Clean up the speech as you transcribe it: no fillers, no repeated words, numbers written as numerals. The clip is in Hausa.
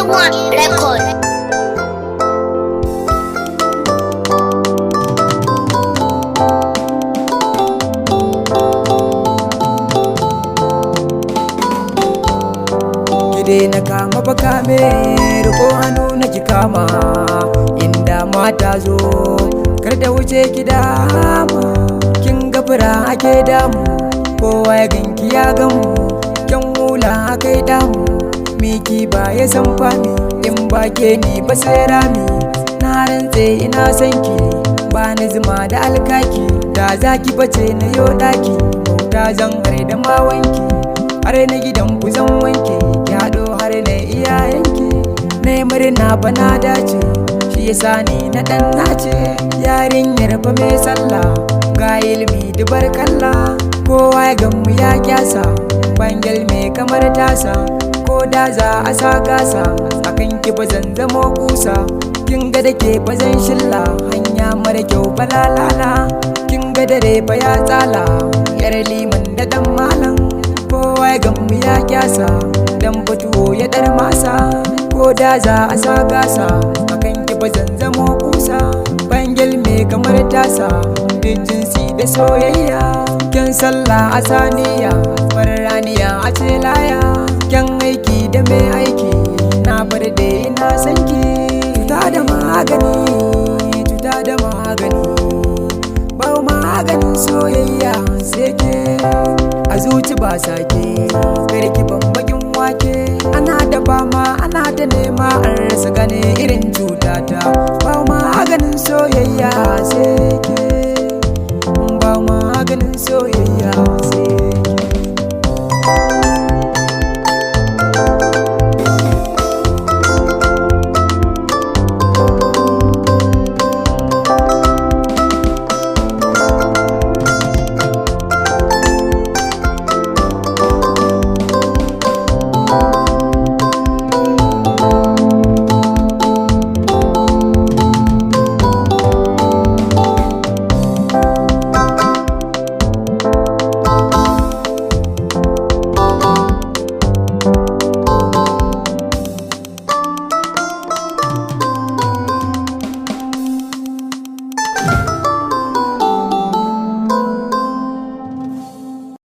A1 record. Kide na kama baka me riko hannu na ki kama inda mata zo kar da wuce ki dama kin gafara ake damu kowa ya ganki ya gamu kyan hula akai damu miki ba ya san fami in ba ke ni ba sai rami na rantse ina san ki ba ni zuma da alkaki da zaki bace na yo daki bauta zan har da mawanki har na gidan ku zan wanke yaɗo har na iyayenki na yi murna ba na dace shi yasa ni na ɗan nace yarinyar fa mai sallah ga ilimi dubar kalla kowa ya gamu ya kyasa bangel mai kamar tasa ko da za a sa gasa akan ki ba zan zamo kusa kin ga da ke ba zan shilla hanya mara kyau falalala kin ga dare fa ya tsala yar liman da dan malam kowa ya gamu ya kyasa dan fatuwo ya dar masa ko da za a sa gasa akan ki ba zan zamo kusa bangel mai kamar tasa da jinsi da soyayya kyan sallah a saniya farraniya a ce laya kyan aiki da mai aiki na bar da ina sanki tuta da magani ba maganin soyayya sai ke a zuci ba sake karki bambakin wake ana da fama ana da nema an rasa gane irin cutata ba maganin soyayya sai ke ba maganin soyayya sai